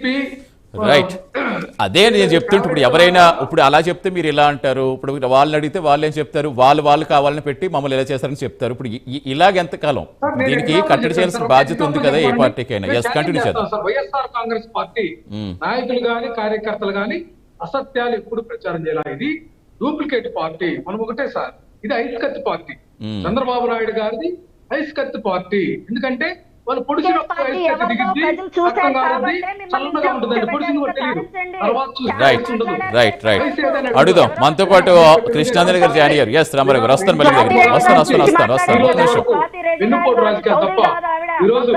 TDP right. అదే నేను చెప్తుంటే ఇప్పుడు ఎవరైనా ఇప్పుడు అలా చెప్తే మీరు ఇలా అంటారు, ఇప్పుడు వాళ్ళని అడిగితే వాళ్ళు ఏం చెప్తారు, వాళ్ళు కావాలని పెట్టి మమ్మల్ని ఎలా చేస్తారని చెప్తారు. ఇప్పుడు ఇలాగెంతకాలం దీనికి కట్టడి చేయాల్సిన బాధ్యత ఉంది కదా ఏ పార్టీకైనా. ఎస్, కంటిన్యూ చేద్దాం. వైఎస్ఆర్ కాంగ్రెస్ పార్టీ నాయకులు గాని కార్యకర్తలు గాని అసత్యాలు ఎప్పుడు ప్రచారం చేయాలి. ఇది డూప్లికేట్ పార్టీ. మనం ఒకటే సార్, ఇది ఐస్కత్తి పార్టీ. చంద్రబాబు నాయుడు గారిది ఐస్కత్తి పార్టీ. ఎందుకంటే వాళ్ళు పొడిచినప్పుడు ఐస్కత్తి దిగింది, చల్లగా ఉంటుందండి. పొడిచిన తెలియదు, రైట్. అడుగుదాం. మనతో పాటు కృష్ణాంజలి గారు జాయిన్ అయ్యారు. ఎస్, రామారావు గారు వస్తాను, మళ్ళీ దగ్గర వస్తాను. వెన్నుపోటు రాజకీయాలు తప్ప ఈరోజు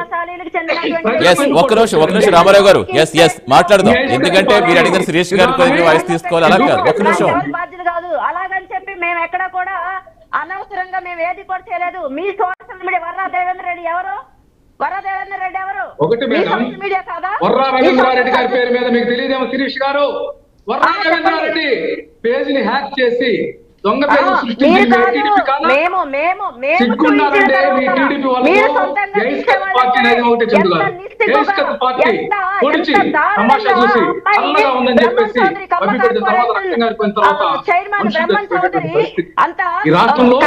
ఒక్క నిమిషం రామారావు గారు. ఎస్ మాట్లాడదాం. ఎందుకంటే మీరు అడిగిన సురేష్ గారి వాయిస్ తీసుకోవాలి. అలా కాదు, ఒక్క నిమిషం. అలాగని చెప్పి మేము ఎక్కడ కూడా అనవసరంగా మేము ఏది కూడా చేయలేదు. మీ సోషల్ మీడియా వర్రా దేవేంద్ర రెడ్డి ఎవరు? ఒకటి మీడియా కాదా? వర్రా రవీంద్రారెడ్డి గారి పేరు మీద మీకు తెలియదేమో శిరీష్ గారు. వర్రా రవీంద్రారెడ్డి పేజీని హ్యాక్ చేసి దొంగ పేరు సృష్టించింది టీడీపీ కాదా? సిగ్గున్నారంటే మీ టీడీపీ వాళ్ళకు ఐస్కత్ పార్టీ అనేది ఒకటి చెందు కాదు. ఐస్కత్ పార్టీ పొడిచి తమాషా చూసి చల్లగా ఉందని చెప్పేసి అభిపెడితే తర్వాత రక్తం గారిపోయిన తర్వాత ఈ రాష్ట్రంలో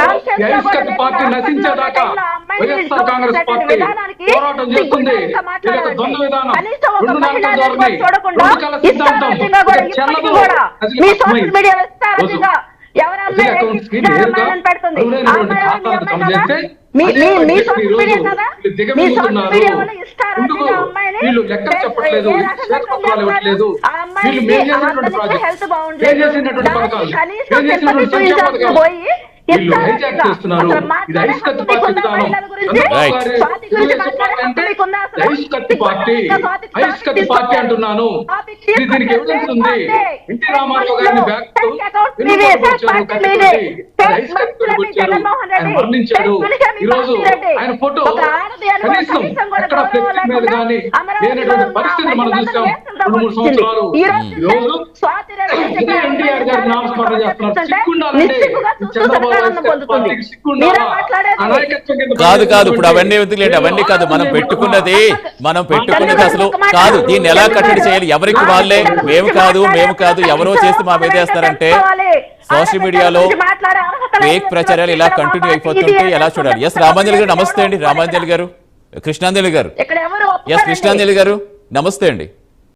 ఐస్కత్ పార్టీ నశించేదాకా వైఎస్ఆర్ కాంగ్రెస్ పార్టీ పోరాటం చేస్తుంది. దొంగ విధానం, రెండు నాలుగు ధోరణి, రెండు కళ సిద్ధాంతం చెల్లదు. వీళ్ళు లెక్కలు చెప్పట్లేదు, శ్వేతపత్రాలు ఇవ్వట్లేదు. వీళ్ళు మేము చేసినటువంటి ప్రాజెక్ట్, మేము చేసినటువంటి పథకాలు, మేము చేసినటువంటి సంక్షేమ పథకాలు వీళ్ళు హైజాక్ చేస్తున్నారు. ఇది ఐస్కత్తి పార్టీ విధానం. అంటే ఐస్కత్తి పార్టీ, ఐస్కత్తి పార్టీ అంటున్నాను. దీనికి ఎవిడెన్స్ ఉంది. ఎన్టీ రామారావు గారిని బ్యాక్ ఆయన మరణించాడు. ఈ రోజు ఆయన ఫోటో కనీసం ఎక్కడ ఫ్లెక్సీ మీద కానీ లేనటువంటి పరిస్థితులు మనం చూసాం 2-3 సంవత్సరాలు. ఈ రోజు ఇదే ఎన్టీఆర్ గారి నామస్మరణ చేస్తున్నారు. సిగ్గుండాలంటే చంద్రబాబు కాదు ఇప్పుడు అవన్నీ ఎందుకులేండి, అవన్నీ కాదు. మనం పెట్టుకున్నది అసలు కాదు. దీన్ని ఎలా కట్టడి చేయాలి? ఎవరికి వాళ్ళే మేము కాదు ఎవరో చేసి మా మీద వేస్తారంటే సోషల్ మీడియాలో ఫేక్ ప్రచారాలు ఇలా కంటిన్యూ అయిపోతుంటే ఎలా చూడాలి? ఎస్, రామాంజలి గారు నమస్తే అండి. రామాంజలి గారు, కృష్ణాంజలి గారు. ఎస్, కృష్ణాంజలి గారు నమస్తే అండి.